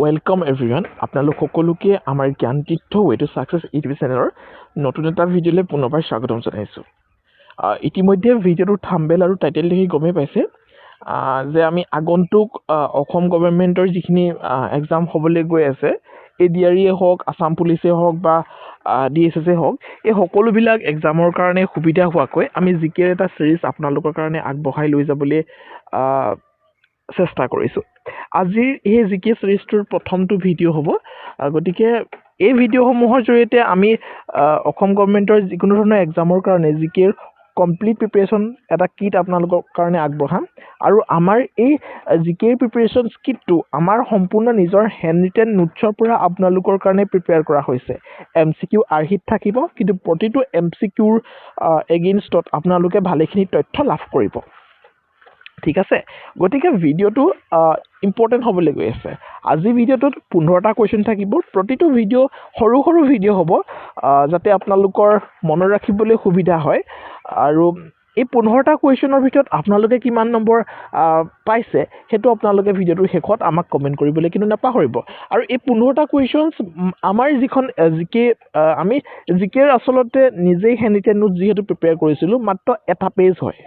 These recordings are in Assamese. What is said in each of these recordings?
ওয়েলকাম এভৰিৱান আপোনালোক সকলোকে আমাৰ জ্ঞান তীৰ্থ ৱে টু সাকসেস ইউটিউব চেনেলৰ নতুন এটা ভিডিঅ'লৈ পুনৰবাৰ স্বাগতম জনাইছোঁ। ইতিমধ্যে ভিডিঅ'টোৰ থাম্বনেল আৰু টাইটেল দেখি গমেই পাইছে যে আমি আগন্তুক অসম গভৰ্ণমেণ্টৰ যিখিনি এক্সাম হ'বলৈ গৈ আছে, ADRE হওক, আসাম পুলিচে হওক বা DSS হওক, এই সকলোবিলাক এক্সামৰ কাৰণে সুবিধা হোৱাকৈ আমি জিকেৰ এটা চিৰিজ আপোনালোকৰ কাৰণে আগবঢ়াই লৈ যাবলৈ চেষ্টা কৰিছোঁ। আজিৰ এই জিকে চিৰিজটোৰ প্ৰথমটো ভিডিঅ' হ'ব। গতিকে এই ভিডিঅ'সমূহৰ জৰিয়তে আমি অসম গভৰ্ণমেণ্টৰ যিকোনো ধৰণৰ এক্সামৰ কাৰণে জিকেৰ কমপ্লিট প্ৰিপেৰেশ্যন এটা কিট আপোনালোকৰ কাৰণে আগবঢ়াম। আৰু আমাৰ এই জিকেৰ প্ৰিপেৰেশ্যন কিটটো আমাৰ সম্পূৰ্ণ নিজৰ হেণ্ড ৰিটেন নোটছৰ পৰা আপোনালোকৰ কাৰণে প্ৰিপেয়াৰ কৰা হৈছে। MCQ আৰ্হিত থাকিব, কিন্তু প্ৰতিটো MCQৰ এগেইনষ্টত আপোনালোকে ভালেখিনি তথ্য লাভ কৰিব। ঠিক আছে, গতিকে ভিডিঅ'টো ইম্পৰ্টেণ্ট হ'বলৈ গৈ আছে। আজি ভিডিঅ'টোত 15টা কুৱেশ্যন থাকিব। প্ৰতিটো ভিডিঅ' সৰু সৰু ভিডিঅ' হ'ব, যাতে আপোনালোকৰ মনত ৰাখিবলৈ সুবিধা হয়। আৰু এই 15টা কুৱেশ্যনৰ ভিতৰত আপোনালোকে কিমান নম্বৰ পাইছে সেইটো আপোনালোকে ভিডিঅ'টোৰ শেষত আমাক কমেণ্ট কৰিবলৈ কিন্তু নাপাহৰিব। আৰু এই 15টা কুৱেশ্যনছ আমাৰ যিখন জিকে, আমি জিকেৰ আচলতে নিজেই হেণ্ড ৰিটেন নোট যিহেতু প্ৰিপেয়াৰ কৰিছিলোঁ, মাত্ৰ এটা পেজ হয়।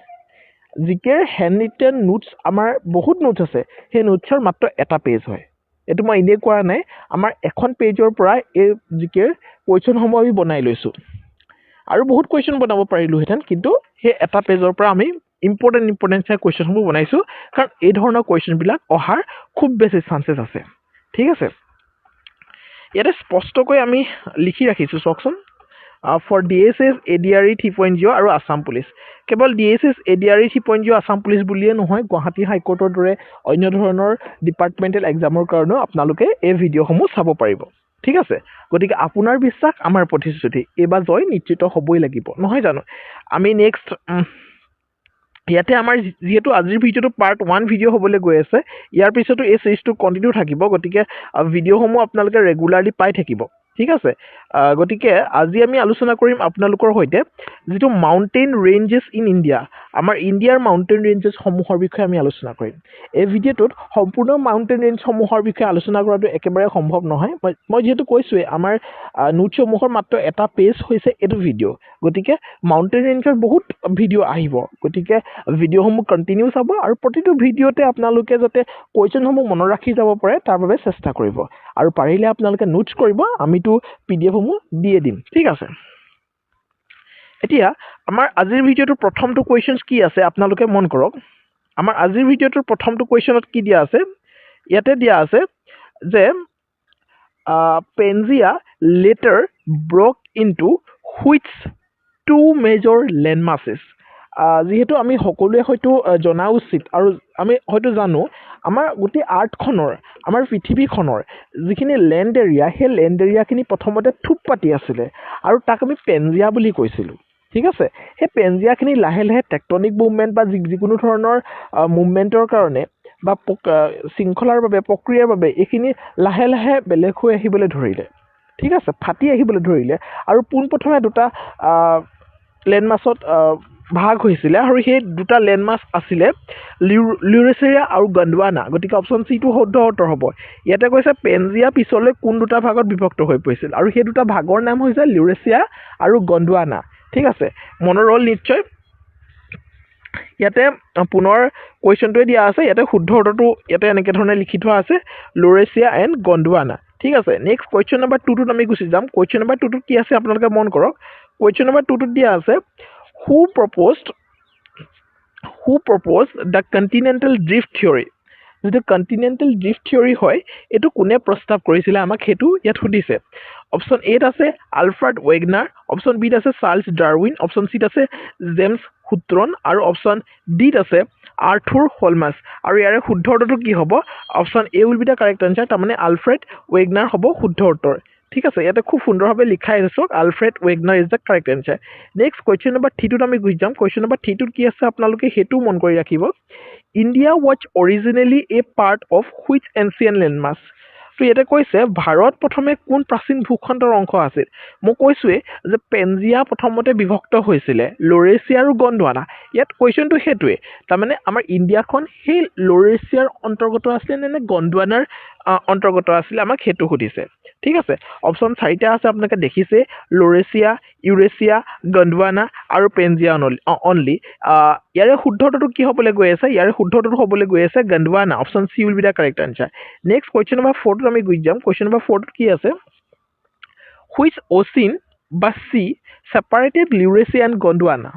জিকেৰ হেণ্ড ৰিটেন নোটছ আমাৰ বহুত নোটছ আছে, সেই নোটছৰ মাত্ৰ এটা পেজ হয়। এইটো মই এনেই কৰা নাই, আমাৰ এখন পেজৰ পৰা এই জিকেৰ কুৱেশ্যনসমূহ আমি বনাই লৈছোঁ। আৰু বহুত কুৱেশ্যন বনাব পাৰিলোহেঁতেন, কিন্তু সেই এটা পেজৰ পৰা আমি ইম্পৰ্টেণ্ট চাই কুৱেশ্যনসমূহ বনাইছোঁ, কাৰণ এই ধৰণৰ কুৱেশ্যনবিলাক অহাৰ খুব বেছি চান্সেছ আছে। ঠিক আছে, ইয়াতে স্পষ্টকৈ আমি লিখি ৰাখিছোঁ, চাওকচোন। ফৰ DSS, ADRE 3.0 আৰু আসাম পুলিচ। কেৱল DSS, ADRE 3.0 আসাম পুলিচ বুলিয়ে নহয়, গুৱাহাটী হাইকোৰ্টৰ দৰে অন্য ধৰণৰ ডিপাৰ্টমেণ্টেল এক্সামৰ কাৰণেও আপোনালোকে এই ভিডিঅ'সমূহ চাব পাৰিব। ঠিক আছে, গতিকে আপোনাৰ বিশ্বাস আমাৰ প্ৰতিশ্ৰুতি, এইবাৰ জয় নিশ্চিত হ'বই লাগিব, নহয় জানো? আমি নেক্সট ইয়াতে আমাৰ যিহেতু আজিৰ ভিডিঅ'টো পাৰ্ট 1 ভিডিঅ' হ'বলৈ গৈ আছে, ইয়াৰ পিছতো এই চিৰিজটো কণ্টিনিউ থাকিব। গতিকে ভিডিঅ'সমূহ আপোনালোকে ৰেগুলাৰলি পাই থাকিব। ঠিক আছে, গতিকে আজি আমি আলোচনা কৰিম আপোনালোকৰ সৈতে যিটো মাউণ্টেইন ৰেঞ্জেছ ইন ইণ্ডিয়া, আমাৰ ইণ্ডিয়াৰ মাউণ্টেইন ৰেঞ্জেছসমূহৰ বিষয়ে আমি আলোচনা কৰিম। এই ভিডিঅ'টোত সম্পূৰ্ণ মাউণ্টেইন ৰেঞ্জসমূহৰ বিষয়ে আলোচনা কৰাটো একেবাৰে সম্ভৱ নহয়। মই যিহেতু কৈছোঁৱেই, আমাৰ নোটছসমূহৰ মাত্ৰ এটা পেজ হৈছে এইটো ভিডিঅ'। গতিকে মাউণ্টেইন ৰেঞ্জৰ বহুত ভিডিঅ' আহিব, গতিকে ভিডিঅ'সমূহ কণ্টিনিউ চাব আৰু প্ৰতিটো ভিডিঅ'তে আপোনালোকে যাতে কুৱেশ্যনসমূহ মনত ৰাখি যাব পাৰে তাৰ বাবে চেষ্টা কৰিব। আৰু পাৰিলে আপোনালোকে নোটছ কৰিব, আমিতো PDF-সমূহ দিয়ে দিম। ঠিক আছে, এতিয়া আমাৰ আজিৰ ভিডিঅ'টোৰ প্ৰথমটো কুৱেশ্যন কি আছে আপোনালোকে মন কৰক। আমাৰ আজিৰ ভিডিঅ'টোৰ প্ৰথমটো কুৱেশ্যনত কি দিয়া আছে, ইয়াতে দিয়া আছে যে Pangaea later broke into which 2 major landmasses. যিহেতু আমি সকলোৱে হয়তো জনা উচিত আৰু আমি হয়তো জানো, আমাৰ গোটেই আৰ্থখনৰ, আমাৰ পৃথিৱীখনৰ যিখিনি লেণ্ড এৰিয়া, সেই লেণ্ড এৰিয়াখিনি প্ৰথমতে থোপ পাতি আছিলে আৰু তাক আমি পেনজিয়া বুলি কৈছিলোঁ। ঠিক আছে, সেই পেনজিয়াখিনি লাহে লাহে টেক্টনিক মুভমেণ্ট বা যিকোনো ধৰণৰ মুভমেণ্টৰ কাৰণে বা শৃংখলাৰ বাবে, প্ৰক্ৰিয়াৰ বাবে এইখিনি লাহে লাহে বেলেগ হৈ আহিবলৈ ধৰিলে। ঠিক আছে, ফাটি আহিবলৈ ধৰিলে আৰু পোনপ্ৰথমে দুটা লেণ্ডমাছত ভাগ হৈছিলে, আৰু সেই দুটা লেণ্ডমাছ আছিলে লিউৰেচিয়া আৰু গণ্ডৱানা। গতিকে অপশ্যন চিটো শুদ্ধ উত্তৰ হ'ব। ইয়াতে কৈছে পেনজিয়া পিছলৈ কোন দুটা ভাগত বিভক্ত হৈ পৰিছিল, আৰু সেই দুটা ভাগৰ নাম হৈছে লিউৰেচিয়া আৰু গণ্ডৱানা। ঠিক আছে, মনত ৰ'ল নিশ্চয়। ইয়াতে পুনৰ কুৱেশ্যনটোৱে দিয়া আছে, ইয়াতে শুদ্ধ উত্তৰটো ইয়াতে এনেকৈ ধৰণে লিখি থোৱা আছে, লিউৰেচিয়া এণ্ড গণ্ডৱানা। ঠিক আছে, নেক্সট কুৱেশ্যন নম্বৰ 2টোত আমি গুচি যাম। কুৱেশ্যন নম্বৰ 2টোত কি আছে আপোনালোকে মন কৰক। কুৱেশ্যন নম্বৰ 2টোত দিয়া আছে who proposed the continental drift theory। যিটো কণ্টিনেণ্টেল ড্ৰিফ্ট থিয়ৰী হয়, এইটো কোনে প্ৰস্তাৱ কৰিছিলে আমাক সেইটো ইয়াত সুধিছে। অপশ্যন এত আছে আলফ্ৰেড ৱেগনাৰ, অপশ্যন বিত আছে চাৰ্লছ ডাৰউইন, অপশ্যন চিত আছে জেমছ হুট্ৰন, আৰু অপশ্যন ডিত আছে আৰ্থুৰ হলমাছ। আৰু ইয়াৰে শুদ্ধ উত্তৰটো কি হ'ব? Option A will be the correct answer, তাৰমানে আলফ্ৰেড ৱেগনাৰ হ'ব শুদ্ধ উত্তৰ। ঠিক আছে, ইয়াতে খুব সুন্দৰভাৱে লিখাই আছে, চাওক, Alfred Wegener is the correct answer. Next question number 3টোত আমি গুচি যাম। কুৱেশ্যন নম্বৰ 3টোত কি আছে আপোনালোকে সেইটোও মন কৰি ৰাখিব। India was originally a part of which ancient landmass. তো ইয়াতে কৈছে ভাৰত প্ৰথমে কোন প্ৰাচীন ভূখণ্ডৰ অংশ আছিল মই কৈছোৱে যে পেনজিয়া প্ৰথমতে বিভক্ত হৈছিলে লৰেছিয়া আৰু গণ্ডৱানা ইয়াত কুৱেশ্যনটো সেইটোৱে তাৰমানে আমাৰ ইণ্ডিয়াখন সেই লৰেছিয়াৰ অন্তৰ্গত আছিলে নে গণ্ডৱানাৰ অন্তৰ্গত আছিলে আমাক সেইটো সুধিছে ঠিক আছে অপশ্যন 4টা আছে আপোনালোকে দেখিছে লৰেছিয়া ইউৰেছিয়া গণ্ডৱানা আৰু পেনজিয়া অনলি ইয়াৰে শুদ্ধটোতো কি হ'বলৈ গৈ আছে ইয়াৰে শুদ্ধটোতো হ'বলৈ গৈ আছে Gondwana option C will be the correct answer next question number 4টোত আমি গৈ যাম কুৱেশ্যন নম্বৰ 4টোত কি আছে হুইচ অচিন বা সি সেপাৰেটেড লিউৰেছিয়া এণ্ড গণ্ডৱানা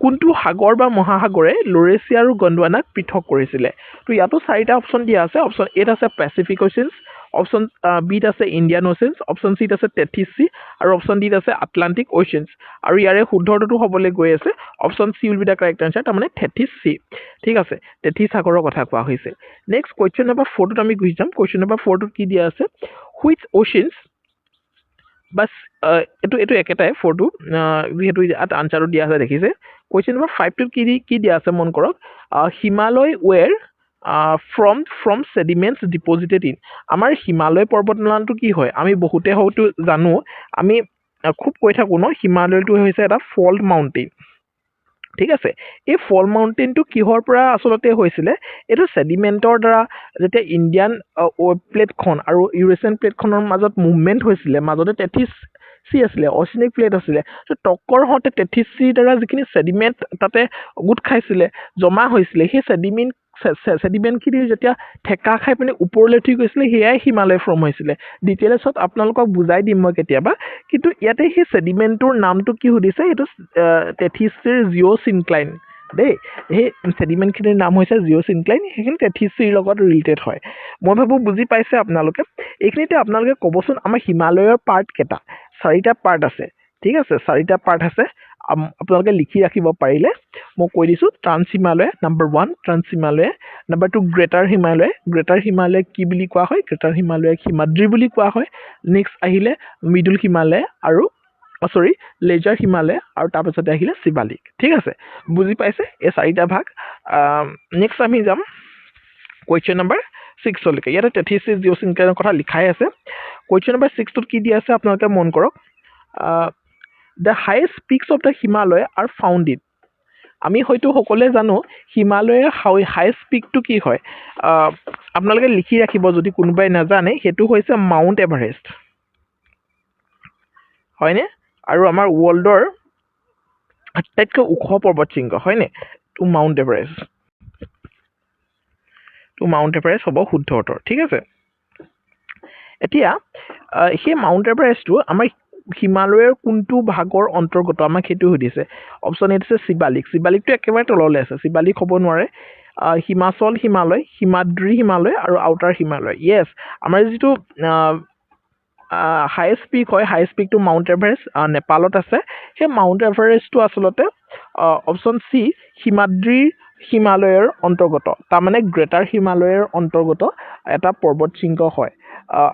কোনটো সাগৰ বা মহাসাগৰে লৰেছিয়া আৰু গণ্ডৱানাক পৃথক কৰিছিলে তো ইয়াতো 4টা অপশ্যন দিয়া আছে অপশ্যন এত আছে পেচিফিক অচিনছ অপশ্যন বিত আছে ইণ্ডিয়ান অচিনছ অপশ্যন চিত আছে টেথিছ চি আৰু অপশ্যন ডিত আছে আটলান্টিক অচিনছ আৰু ইয়াৰে শুদ্ধটোতো হ'বলৈ গৈ আছে option C will be the correct answer তাৰমানে টেথিছ চি ঠিক আছে টেথিছ সাগৰৰ কথা কোৱা হৈছে নেক্সট কুৱেশ্যন নম্বৰ 4টোত আমি গুচি যাম কুৱেশ্যন নম্বৰ 4টোত কি দিয়া আছে হুইচ অচিনছ বাস এইটো একেটাই 4টো যেহেতু আনসাৰটো দিয়া আছে দেখিছে কুৱেশ্যন নম্বৰ 5টোত কি দিয়া আছে মন কৰক হিমালয় ৱেৰ ফ্ৰম সেডিমেন্টস ডিপজিটেড ইন আমাৰ হিমালয় পৰ্বতমালাটো কি হয় আমি বহুতে হয়তো জানো আমি খুব কৈ থাকো ন হিমালয়টো হৈছে এটা ফল্ট মাউণ্টেইন ঠিক আছে এই ফল মাউণ্টেইনটো কিহৰ পৰা আচলতে হৈছিলে এইটো সেডিমেন্টৰ দ্বাৰা যেতিয়া ইণ্ডিয়ান প্লেটখন আৰু ইউৰেছিয়ান প্লেটখনৰ মাজত মুভমেন্ট হৈছিলে মাজতে টেথিছ চি আছিলে অচিনিক প্লেট আছিলে তো টক্কৰ হওঁতে টেথিছ চিৰ দ্বাৰা যিখিনি সেডিমেন্ট তাতে গোট খাইছিলে জমা হৈছিলে সেই সেডিমেন্টখিনি যেতিয়া ঠেকা খাই পিনে ওপৰলৈ উঠি গৈছিলে সেয়াই হিমালয় ফৰ্ম হৈছিলে ডিটেইলছত আপোনালোকক বুজাই দিম মই কেতিয়াবা কিন্তু ইয়াতে সেই সেডিমেন্টটোৰ নামটো কি সুধিছে এইটো টেথিছ চিৰ জিঅ'চিনক্লাইন দেই সেই সেডিমেন্টখিনিৰ নাম হৈছে জিঅ'চিনক্লাইন সেইখিনি টেথিছ চিৰ লগত ৰিলেটেড হয় মই ভাবোঁ বুজি পাইছে আপোনালোকে এইখিনিতে আপোনালোকে ক'বচোন আমাৰ হিমালয়ৰ পাৰ্ট কেইটা 4টা পাৰ্ট আছে ঠিক আছে 4টা পাৰ্ট আছে আপোনালোকে লিখি ৰাখিব পাৰিলে মই কৈ দিছোঁ trans Himalaya number 1 trans Himalaya number 2 greater Himalaya কি বুলি কোৱা হয় গ্ৰেটাৰ হিমালয় হিমাদ্ৰী বুলি কোৱা হয় নেক্সট আহিলে মিডল হিমালয় আৰু লেজাৰ হিমালয় আৰু তাৰপিছতে আহিলে শিৱালিক ঠিক আছে বুজি পাইছে এই 4টা ভাগ নেক্সট আমি যাম কুৱেশ্যন নম্বৰ 6 লৈকে ইয়াতে টেথিছ চি জিঅ'চিনক্লাইনৰ কথা লিখাই আছে কুৱেশ্যন নম্বৰ 6টোত কি দিয়া আছে আপোনালোকে মন কৰক The highest peaks of the Himalaya are found in আমি হয়তো সকলোৱে জানো হিমালয়ৰ হাইয়েষ্ট পিকটো কি হয় আপোনালোকে লিখি ৰাখিব যদি কোনোবাই নাজানে সেইটো হৈছে মাউণ্ট এভাৰেষ্ট হয়নে আৰু আমাৰ ৱৰ্ল্ডৰ আটাইতকৈ ওখ পৰ্বত শৃংগ হয়নে তো মাউণ্ট এভাৰেষ্ট হ'ব শুদ্ধ উত্তৰ ঠিক আছে এতিয়া সেই মাউণ্ট এভাৰেষ্টটো আমাৰ হিমালয়ৰ কোনটো ভাগৰ অন্তৰ্গত আমাক সেইটো সুধিছে অপশ্যন এ আছে শিৱালিকটো একেবাৰে তললৈ আছে শিৱালিক হ'ব নোৱাৰে হিমাচল হিমালয় হিমাদ্ৰী হিমালয় আৰু আউটাৰ হিমালয় য়েছ আমাৰ যিটো হাইয়েষ্ট পিক হয় হাইয়েষ্ট পিকটো মাউণ্ট এভাৰেষ্ট নেপালত আছে সেই মাউণ্ট এভাৰেষ্টটো আচলতে অপশ্যন চি হিমাদ্ৰী হিমালয়ৰ অন্তৰ্গত তাৰমানে গ্ৰেটাৰ হিমালয়ৰ অন্তৰ্গত এটা পৰ্বত শৃংগ হয়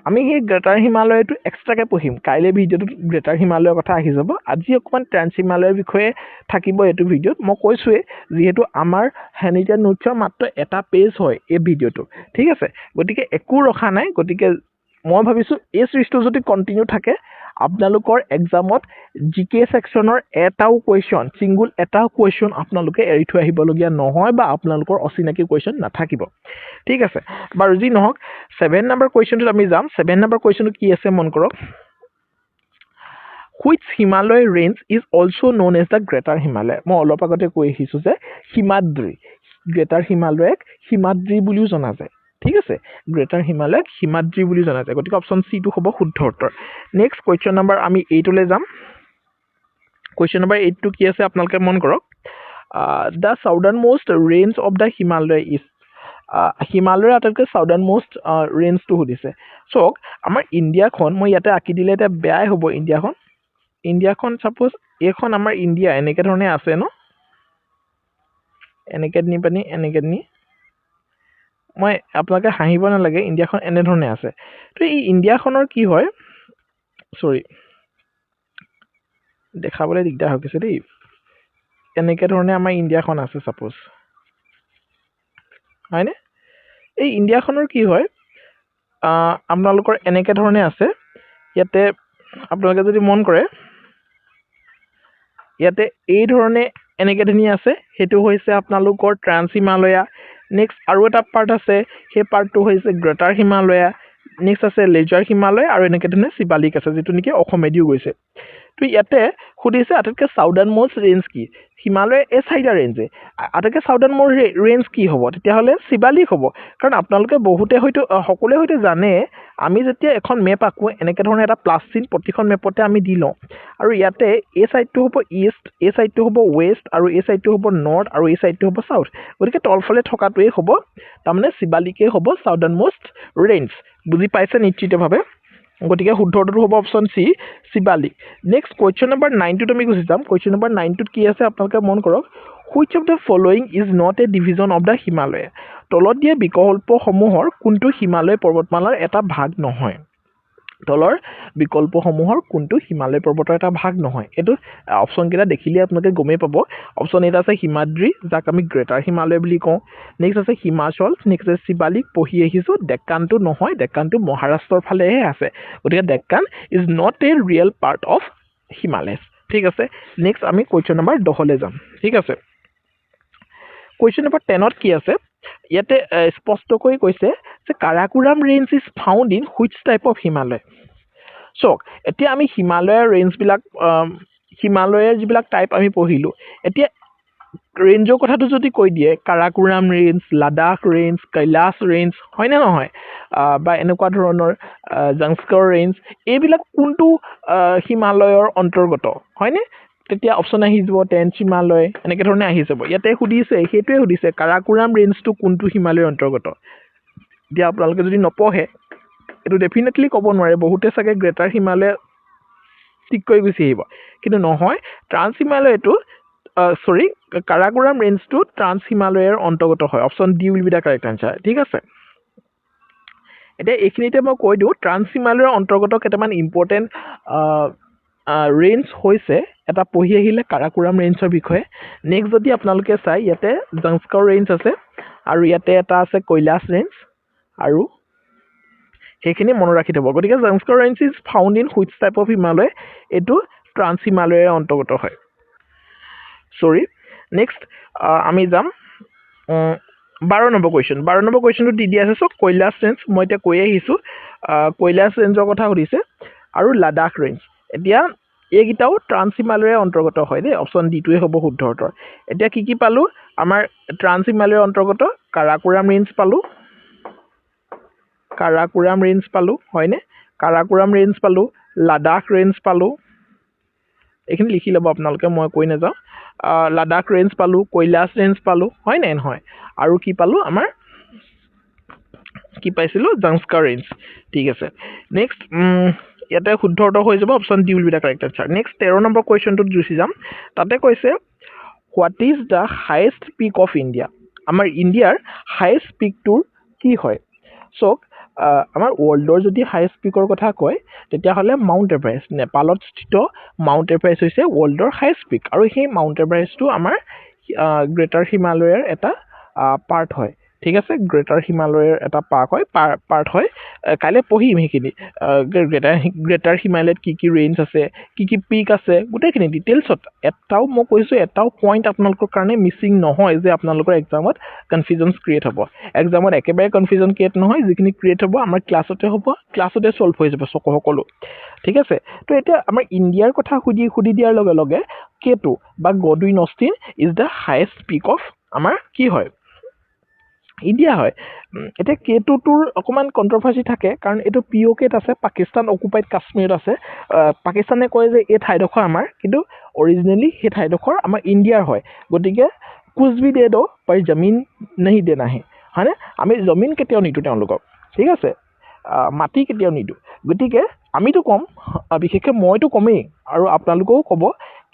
আমি সেই গ্ৰেটাৰ হিমালয়টো এক্সট্ৰাকে পঢ়িম কাইলৈ ভিডিঅ'টোত গ্ৰেটাৰ হিমালয়ৰ কথা আহি যাব আজি অকণমান ট্ৰান্স হিমালয়ৰ বিষয়ে থাকিব এইটো ভিডিঅ'ত মই কৈছোঁৱেই যিহেতু আমাৰ হেনিটেন নোটছৰ মাত্ৰ এটা পেজ হয় এই ভিডিঅ'টো ঠিক আছে গতিকে একো ৰখা নাই গতিকে মই ভাবিছোঁ এই চিৰিজটো যদি কণ্টিনিউ থাকে আপোনালোকৰ এক্সামত জিকে ছেকশ্যনৰ এটাও কুৱেশ্যন আপোনালোকে এৰি থৈ আহিবলগীয়া নহয় বা আপোনালোকৰ অচিনাকি কুৱেশ্যন নাথাকিব ঠিক আছে বাৰু যি নহওক 7 নম্বৰ কুৱেশ্যনটোত আমি যাম 7 নম্বৰ কুৱেশ্যনটো কি আছে মন কৰক which Himalaya range is also' known as the greater Himalaya মই অলপ আগতে কৈ আহিছোঁ যে হিমাদ্ৰী গ্ৰেটাৰ হিমালয়ক হিমাদ্ৰী বুলিও জনা যায় ঠিক আছে গ্ৰেটাৰ হিমালয়ক হিমাদ্ৰী বুলি জনা যায় গতিকে অপশ্যন চিটো হ'ব শুদ্ধ উত্তৰ নেক্সট কুৱেশ্যন নম্বৰ আমি 8লৈ যাম কুৱেশ্যন নম্বৰ 8টো কি আছে আপোনালোকে মন কৰক the southern most range of the Himalaya is হিমালয়ৰ আটাইতকৈ চাউদাৰ্ণ মোষ্ট ৰেঞ্জটো সুধিছে চাওক আমাৰ ইণ্ডিয়াখন মই ইয়াতে আঁকি দিলে এতিয়া বেয়াই হ'ব ইণ্ডিয়াখন ছাপ'জ এইখন আমাৰ ইণ্ডিয়া এনেকৈ ধৰণে আছে ন এনেকৈ নি মই আপোনালোকে হাঁহিব নালাগে ইণ্ডিয়াখন এনেধৰণে আছে তো এই ইণ্ডিয়াখনৰ কি হয় দেখাবলৈ দিগদাৰ হৈ গৈছে দেই এনেকৈ ধৰণে আমাৰ ইণ্ডিয়াখন আছে ছাপ'জ হয়নে এই ইণ্ডিয়াখনৰ কি হয় আপোনালোকৰ এনেকৈ ধৰণে আছে ইয়াতে আপোনালোকে যদি মন কৰে ইয়াতে এই ধৰণে এনেকৈ ধৰণে আছে সেইটো হৈছে আপোনালোকৰ ট্ৰান্স হিমালয়া নেক্সট আৰু এটা পাৰ্ট আছে সেই পাৰ্টটো হৈছে গ্ৰেটাৰ হিমালয়া নেক্সট আছে লেজাৰ হিমালয় আৰু এনেকৈ ধৰণে শিবালিক আছে যিটো নেকি অসমেদিও গৈছে তো ইয়াতে সুধিছে আটাইতকৈ সাউদাৰ্ণ মোষ্ট ৰেঞ্জ কি হিমালয় এই চাৰিটা ৰেঞ্জে আটাইতকৈ সাউদাৰ্ণ মোষ্ট ৰেঞ্জ কি হ'ব তেতিয়াহ'লে শিবালিক হ'ব কাৰণ আপোনালোকে বহুতে হয়তো সকলোৱে হয়তো জানে আমি যেতিয়া এখন মেপ আঁকো এনেকৈ ধৰণে এটা প্লাছ চিন প্ৰতিখন মেপতে আমি দি লওঁ আৰু ইয়াতে এই চাইডটো হ'ব ইষ্ট এই চাইডটো হ'ব ৱেষ্ট আৰু এই চাইডটো হ'ব নৰ্থ আৰু এই চাইডটো হ'ব চাউথ গতিকে তলফালে থকাটোৱেই হ'ব তাৰমানে শিবালিকেই হ'ব সাউদাৰ্ণ মোষ্ট ৰেঞ্জ বুজি পাইছে নিশ্চিতভাৱে গতিকে শুদ্ধটো হ'ব option c Shivalik next question number 9টোত আমি গুচি যাম কুৱেশ্যন নম্বৰ 9টোত কি আছে আপোনালোকে মন কৰক which of the following is not A division of the Himalaya তলত দিয়া বিকল্পসমূহৰ কোনটো হিমালয় পৰ্বতমালাৰ এটা ভাগ নহয় তলৰ বিকল্পসমূহৰ কোনটো হিমালয় পৰ্বতৰ এটা ভাগ নহয় এইটো অপশ্যনকেইটা দেখিলে আপোনালোকে গমেই পাব অপশ্যন এটা আছে হিমাদ্ৰী যাক আমি গ্ৰেটাৰ হিমালয় বুলি কওঁ নেক্সট আছে হিমাচল নেক্সট আছে শিবালিক পঢ়ি আহিছোঁ ডেক্কানটো নহয় ডেক্কানটো মহাৰাষ্ট্ৰৰ ফালেহে আছে গতিকে Deccan is not a real part of Himalayas ঠিক আছে নেক্সট আমি কুৱেশ্যন নম্বৰ 10লৈ যাম ঠিক আছে কুৱেশ্যন নম্বৰ 10ত কি আছে ইয়াতে স্পষ্টকৈ কৈছে যে Karakoram range is found in which type of Himalaya চাওক এতিয়া আমি হিমালয়ৰ ৰেঞ্জবিলাক হিমালয়ৰ যিবিলাক টাইপ আমি পঢ়িলোঁ এতিয়া ৰেঞ্জৰ কথাটো যদি কৈ দিয়ে Karakoram range Ladakh range Kailash range হয়নে নহয় বা এনেকুৱা ধৰণৰ জাংস্কৰ ৰেঞ্জ এইবিলাক কোনটো হিমালয়ৰ অন্তৰ্গত হয়নে তেতিয়া অপশ্যন আহি যাব টেন্স হিমালয় এনেকৈ ধৰণে আহি যাব ইয়াতে সুধিছে সেইটোৱে সুধিছে কাৰাকোৰাম ৰেঞ্জটো কোনটো হিমালয়ৰ অন্তৰ্গত এতিয়া আপোনালোকে যদি নপঢ়ে এইটো ডেফিনেটলি ক'ব নোৱাৰে বহুতে চাগে গ্ৰেটাৰ হিমালয় ঠিক কৰি গুচি আহিব কিন্তু নহয় ট্ৰান্স হিমালয়টো কাৰাকোৰাম ৰেঞ্জটো ট্ৰান্স হিমালয়ৰ অন্তৰ্গত হয় option d will be the correct answer ঠিক আছে এতিয়া এইখিনিতে মই কৈ দিওঁ ট্ৰান্স হিমালয়ৰ অন্তৰ্গত কেইটামান ইম্পৰ্টেণ্ট ৰেঞ্জ হৈছে এটা পঢ়ি আহিলে কাৰাকোৰাম ৰেঞ্জৰ বিষয়ে নেক্সট যদি আপোনালোকে চাই ইয়াতে জাংস্কৰ ৰেঞ্জ আছে আৰু ইয়াতে এটা আছে কৈলাশ ৰেঞ্জ আৰু সেইখিনি মনত ৰাখি থ'ব গতিকে Zanskar range is found in which type of Himalaya এইটো ট্ৰান্স হিমালয়ৰ অন্তৰ্গত হয় নেক্সট আমি যাম 12 নম্বৰ কুৱেশ্যনটো দি দিয়া আছে চ' কৈলাশ ৰেঞ্জ মই এতিয়া কৈ আহিছোঁ কৈলাশ ৰেঞ্জৰ কথা সুধিছে আৰু লাডাখ ৰেঞ্জ এতিয়া এইকেইটাও ট্ৰান্স হিমালয়ৰ অন্তৰ্গত হয় দেই অপশ্যন ডিটোৱে হ'ব শুদ্ধ উত্তৰ এতিয়া কি পালোঁ আমাৰ ট্ৰান্স হিমালয়ৰ অন্তৰ্গত কাৰাকোৰাম ৰেঞ্জ পালোঁ হয়নে কাৰাকোৰাম ৰেঞ্জ পালোঁ লাডাখ ৰেঞ্জ পালোঁ এইখিনি লিখি ল'ব আপোনালোকে মই কৈ নাযাওঁ লাডাখ ৰেঞ্জ পালোঁ কৈলাশ ৰেঞ্জ পালোঁ হয় নে নহয় আৰু কি পালোঁ আমাৰ কি পাইছিলোঁ জাংস্কৰ ৰেঞ্জ ঠিক আছে নেক্সট ইয়াতে শুদ্ধ উত্তৰ হৈ যাব option d will be the correct answer next 13 number কুৱেশ্যনটোত গুচি যাম তাতে কৈছে what is the highest peak of India আমাৰ ইণ্ডিয়াৰ হায়েষ্ট পিকটোৰ কি হয় চাওক আমাৰ ৱৰ্ল্ডৰ যদি হায়েষ্ট পিকৰ কথা কয় তেতিয়াহ'লে মাউণ্ট এভাৰেষ্ট নেপালত স্থিত মাউণ্ট এভাৰেষ্ট হৈছে ৱৰ্ল্ডৰ হায়েষ্ট পিক আৰু সেই মাউণ্ট এভাৰেষ্টটো আমাৰ গ্ৰেটাৰ হিমালয়ৰ এটা পাৰ্ট হয় ঠিক আছে গ্ৰেটাৰ হিমালয়ৰ এটা পাৰ্ট হয় কাইলৈ পঢ়িম সেইখিনি গ্ৰেটাৰ হিমালয়ত কি ৰেঞ্জ আছে কি পিক আছে গোটেইখিনি ডিটেইলছত এটাও মই কৈছোঁ এটাও পইণ্ট আপোনালোকৰ কাৰণে মিচিং নহয় যে আপোনালোকৰ এক্সামত কনফিউজন ক্ৰিয়েট হ'ব এক্সামত একেবাৰে কনফিউজন ক্ৰিয়েট নহয় যিখিনি ক্ৰিয়েট হ'ব আমাৰ ক্লাছতে ছল্ভ হৈ যাব সকলো ঠিক আছে তো এতিয়া আমাৰ ইণ্ডিয়াৰ কথা সুধি দিয়াৰ লগে লগে কেটু বা Godwin Austen is the highest peak of আমাৰ কি হয় ইণ্ডিয়া হয় এতিয়া কেটুটোৰ অকণমান কণ্ট্ৰভাৰ্চি থাকে কাৰণ এইটো POKত আছে পাকিস্তান অকুপাইড কাশ্মীৰত আছে পাকিস্তানে কয় যে এই ঠাইডোখৰ আমাৰ কিন্তু অৰিজিনেলি সেই ঠাইডোখৰ আমাৰ ইণ্ডিয়াৰ হয় গতিকে কুছ ভি দে দো পাৰ জমিন নাহি দেনা হে হয়নে আমি জমিন কেতিয়াও নিদিওঁ তেওঁলোকক ঠিক আছে মাটি কেতিয়াও নিদিওঁ গতিকে আমিতো ক'ম বিশেষকৈ মইতো ক'মেই আৰু আপোনালোকেও ক'ব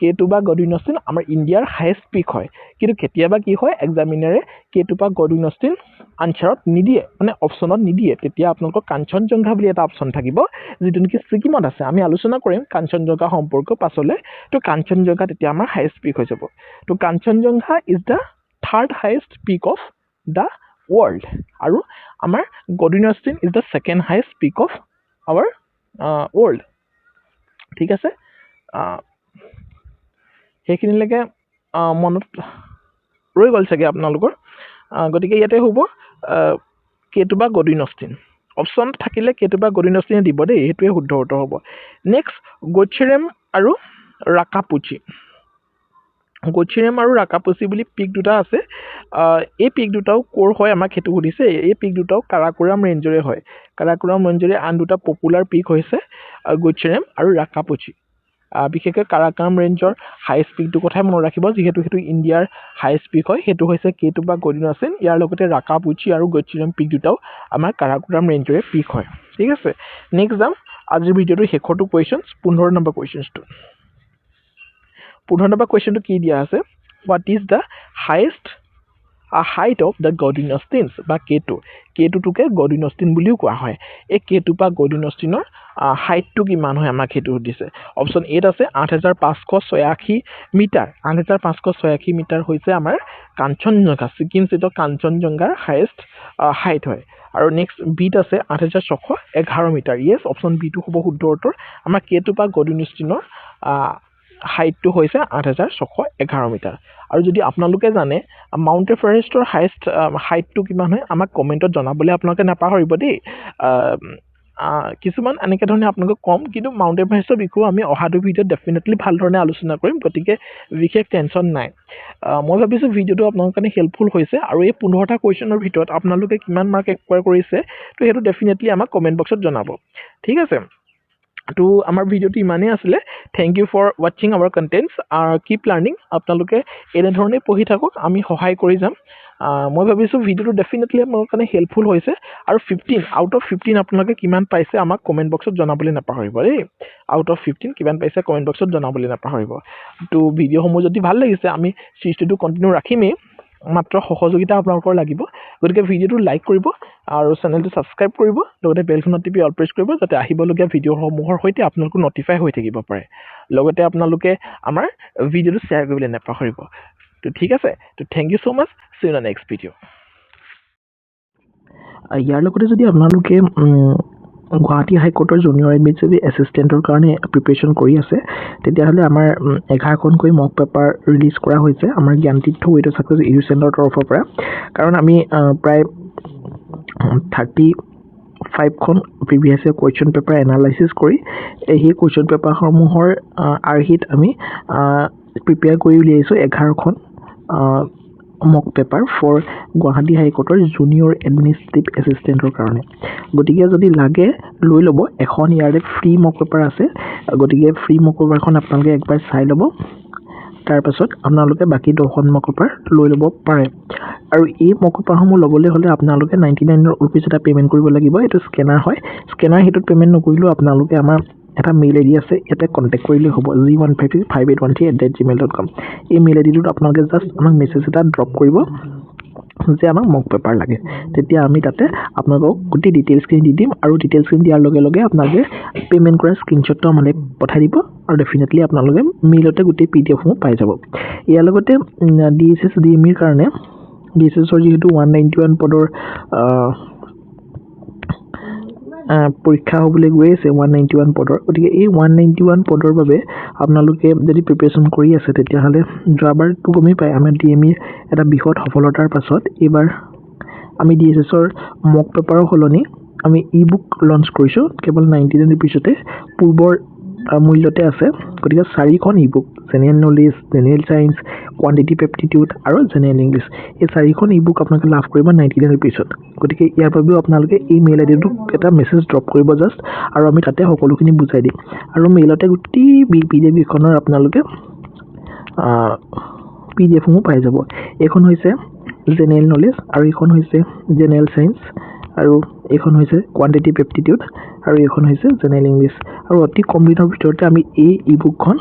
কেটু বা গডউইন অষ্টিন আমাৰ ইণ্ডিয়াৰ হায়েষ্ট পিক হয় কিন্তু কেতিয়াবা কি হয় এক্সামিনাৰে কেটু বা গডউইন অষ্টিন আনচাৰত নিদিয়ে মানে অপশ্যনত নিদিয়ে তেতিয়া আপোনালোকৰ কাঞ্চনজংঘা বুলি এটা অপশ্যন থাকিব যিটো নেকি ছিকিমত আছে আমি আলোচনা কৰিম কাঞ্চনজংঘা সম্পৰ্কে পাছলৈ তো কাঞ্চনজংঘা তেতিয়া আমাৰ হায়েষ্ট পিক হৈ যাব তো Kanchenjunga is the third highest peak of the world. আৰু আমাৰ Godwin Austen is the second highest peak of our world. ঠিক আছে, সেইখিনিলৈকে মনত ৰৈ গ'ল চাগে আপোনালোকৰ। গতিকে ইয়াতে হ'ব কেটো বা গডিন অষ্টিন। অপশ্যন থাকিলে কেটো বা গডিন অষ্টিনে দিব দেই, সেইটোৱে শুদ্ধ উত্তৰ হ'ব। নেক্সট গোচেৰেম আৰু ৰাকাপুচি। গোচেৰেম আৰু ৰাকাপুচি বুলি পিক দুটা আছে। এই পিক দুটাও ক'ৰ হয় আমাক সেইটো সুধিছে। এই পিক দুটাও কাৰাকোৰাম ৰেঞ্জৰে হয়। কাৰাকোৰাম ৰেঞ্জৰে আন দুটা পপুলাৰ পিক হৈছে গোচেৰেম আৰু ৰাকাপুচি। বিশেষকৈ কাৰাকোৰাম ৰেঞ্জৰ হাইয়েষ্ট পিকটোৰ কথাই মনত ৰাখিব, যিহেতু সেইটো ইণ্ডিয়াৰ হাইয়েষ্ট পিক হয়। সেইটো হৈছে কেটো বা গডিন অষ্টিন। ইয়াৰ লগতে ৰাকাপুচি আৰু গোচেৰেম পিক দুটাও আমাৰ কাৰাকোৰাম ৰেঞ্জৰে পিক হয়। ঠিক আছে, নেক্সট যাম আজিৰ ভিডিঅ'টো শেষৰটো কুৱেশ্যনছ, 15 নম্বৰ কুৱেশ্যনছটো। 15 নম্বৰ কুৱেশ্যনটো কি দিয়া আছে, what is the highest height of the Godwin Austen বা কেটো। কেটোটোকে গডিন অষ্টিন বুলিও কোৱা হয়। এই কেটো বা গডিন অষ্টিনৰ হাইটটো কিমান হয় আমাক সেইটো সুধিছে। অপশ্যন এত আছে 8,586 মিটাৰ। 8,586 মিটাৰ হৈছে আমাৰ কাঞ্চনজংঘা, ছিকিম ষ্টেটৰ কাঞ্চনজংঘাৰ হাইয়েষ্ট হাইট হয়। আৰু নেক্সট বিত আছে 8,611 মিটাৰ। য়েছ, অপশ্যন বিটো হ'ব শুদ্ধ উত্তৰ। আমাৰ কেটো বা গডিন অষ্টিনৰ হাইটটো হৈছে 8,611 মিটাৰ। আৰু যদি আপোনালোকে জানে মাউণ্ট এভাৰেষ্টৰ হাইয়েষ্ট হাইটটো কিমান হয় আমাক কমেণ্টত জনাবলৈ আপোনালোকে নাপাহৰিব দেই। কিছুমান এনেকৈ ধৰণে আপোনালোকক ক'ম, কিন্তু মাউণ্ট এভাৰেষ্টৰ বিষয়েও আমি অহাটো ভিডিঅ'ত ডেফিনেটলি ভাল ধৰণে আলোচনা কৰিম, গতিকে বিশেষ টেনশ্যন নাই। মই ভাবিছোঁ ভিডিঅ'টো আপোনালোকৰ কাৰণে হেল্পফুল হৈছে। আৰু এই 15টা কুৱেশ্যনৰ ভিতৰত আপোনালোকে কিমান মাৰ্ক একুৱাৰ কৰিছে তো সেইটো ডেফিনেটলি আমাক কমেণ্ট বক্সত জনাব। ঠিক আছে, তো আমাৰ ভিডিঅ'টো ইমানেই আছিলে। থেংক ইউ ফৰ ৱাচিং আৱাৰ কণ্টেণ্টছ। Keep learning. আপোনালোকে এনেধৰণে পঢ়ি থাকক, আমি সহায় কৰি যাম। মই ভাবিছোঁ ভিডিঅ'টো ডেফিনেটলি আপোনালোকৰ কাৰণে হেল্পফুল হৈছে। আৰু 15 আউট অফ 15 আপোনালোকে কিমান পাইছে আমাক কমেণ্ট বক্সত জনাবলৈ নাপাহৰিব দেই। আউট অফ 15 কিমান পাইছে কমেণ্ট বক্সত জনাবলৈ নাপাহৰিব। তো ভিডিঅ'সমূহ যদি ভাল লাগিছে আমি চিৰিজটো কণ্টিনিউ ৰাখিমেই, মাত্ৰ সহযোগিতা আপোনালোকৰ লাগিব। গতিকে ভিডিঅ'টো লাইক কৰিব আৰু চেনেলটো ছাবস্ক্ৰাইব কৰিব, লগতে বেলখনত টিপি অল প্ৰেছ কৰিব, যাতে আহিবলগীয়া ভিডিঅ'সমূহৰ সৈতে আপোনালোকক নটিফাই হৈ থাকিব পাৰে। লগতে আপোনালোকে আমাৰ ভিডিঅ'টো শ্বেয়াৰ কৰিবলৈ নাপাহৰিব। তো ঠিক আছে, তো thank you so' much. See you in the next video'. ইয়াৰ লগতে যদি আপোনালোকে গুৱাহাটী হাইকোৰ্টৰ জুনিয়ৰ এডমিনিষ্ট্ৰেটিভ এছিষ্টেণ্টৰ কাৰণে প্ৰিপেৰেশ্যন কৰি আছে, তেতিয়াহ'লে আমাৰ 11খনকৈ মক পেপাৰ ৰিলিজ কৰা হৈছে আমাৰ জ্ঞানতীৰ্থ ৱে টু ছাকচেছ এডুকেশ্যনৰ তৰফৰ পৰা। কাৰণ আমি প্ৰায় 35খন previous year question paper analysis কৰি সেই কুৱেশ্যন পেপাৰসমূহৰ আৰ্হিত আমি প্ৰিপেয়াৰ কৰি উলিয়াইছোঁ 11খন মক পেপাৰ ফৰ গুৱাহাটী হাইকোৰ্টৰ জুনিয়ৰ এডমিনিষ্ট্ৰেটিভ এছিষ্টেণ্টৰ কাৰণে। গতিকে যদি লাগে লৈ ল'ব, এখন ইয়াৰে ফ্ৰী মক পেপাৰ আছে। গতিকে ফ্ৰী মক পেপাৰখন আপোনালোকে একবাৰ চাই ল'ব, তাৰপাছত আপোনালোকে বাকী 10খন মক পেপাৰ লৈ ল'ব পাৰে। আৰু এই মক পেপাৰসমূহ ল'বলৈ হ'লে আপোনালোকে 99 ৰুপিজ এটা পে'মেণ্ট কৰিব লাগিব। এইটো স্কেনাৰ হয়। স্কেনাৰ সেইটোত পে'মেণ্ট নকৰিলেও আপোনালোকে আমাৰ এটা মেইল আইডি আছে, ইয়াতে কণ্টেক্ট কৰিলেই হ'ব, g1535813@gmail.com। এই মেইল আইডিটোত আপোনালোকে জাষ্ট আমাক মেছেজ এটা ড্ৰপ কৰিব যে আমাক মক পেপাৰ লাগে। তেতিয়া আমি তাতে আপোনালোকক গোটেই ডিটেইলছখিনি দি দিম, আৰু ডিটেইলছখিনি দিয়াৰ লগে লগে আপোনালোকে পে'মেণ্ট কৰাৰ স্ক্ৰীনশ্বটটো আমালৈ পঠাই দিব, আৰু ডেফিনেটলি আপোনালোকে মেইলতে গোটেই PDF-সমূহ পাই যাব। ইয়াৰ লগতে DSS DMEৰ কাৰণে DSSৰ যিহেতু 191 পদৰ পৰীক্ষা হ'বলৈ গৈ আছে 191 পদৰ। গতিকে এই 191 পদৰ বাবে আপোনালোকে যদি প্ৰিপেৰেশ্যন কৰি আছে, তেতিয়াহ'লে যোৱাবাৰটো গমেই পায় আমাৰ DMEৰ এটা বৃহৎ সফলতাৰ পাছত এইবাৰ আমি DSSৰ মক পেপাৰৰ সলনি আমি ই বুক লঞ্চ কৰিছোঁ কেৱল 99 ৰুপিজতে, পূৰ্বৰ মূল্যতে আছে। গতিকে 4খন e book, general knowledge, general science, quantitative aptitude আৰু জেনেৰেল ইংলিছ, এই 4খন ই বুক আপোনালোকে লাভ কৰিব 99 ৰুপিজত। গতিকে ইয়াৰ বাবেও আপোনালোকে এই মেইল আইডিটোক এটা মেছেজ ড্ৰপ কৰিব জাষ্ট, আৰু আমি তাতে সকলোখিনি বুজাই দিম। আৰু মেইলতে গোটেই PDF-খনৰ আপোনালোকে PDF-সমূহ পাই যাব। এইখন হৈছে জেনেৰেল নলেজ, আৰু এইখন হৈছে জেনেৰেল ছায়েন্স, আৰু এইখন হৈছে কোৱান্টিটিভ এপ্টিটিউড, আৰু এইখন হৈছে জেনেৰেল ইংলিছ। আৰু অতি কম দিনৰ ভিতৰতে আমি এই ই বুকখন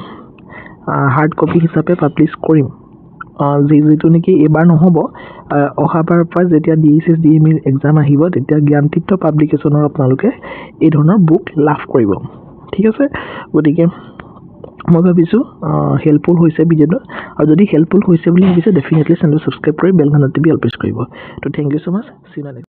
হাৰ্ড কপি হিচাপে পাব্লিছ কৰিম, যিটো নেকি এইবাৰ নহ'ব, অহাবাৰৰ পৰা যেতিয়া DSS DMEৰ এক্সাম আহিব তেতিয়া জ্ঞানতীৰ্থ পাব্লিকেশ্যনৰ আপোনালোকে এই ধৰণৰ বুক লাভ কৰিব। ঠিক আছে, গতিকে মই ভাবিছোঁ হেল্পফুল হৈছে ভিডিঅ'টো আৰু যদি হেল্পফুল হৈছে বুলি ভাবিছে ডেফিনেটলি চেনেল ছাবস্ক্ৰাইব কৰি বেল ঘণ্টাটো অল প্ৰেছ কৰিব তো thank you so' much see you next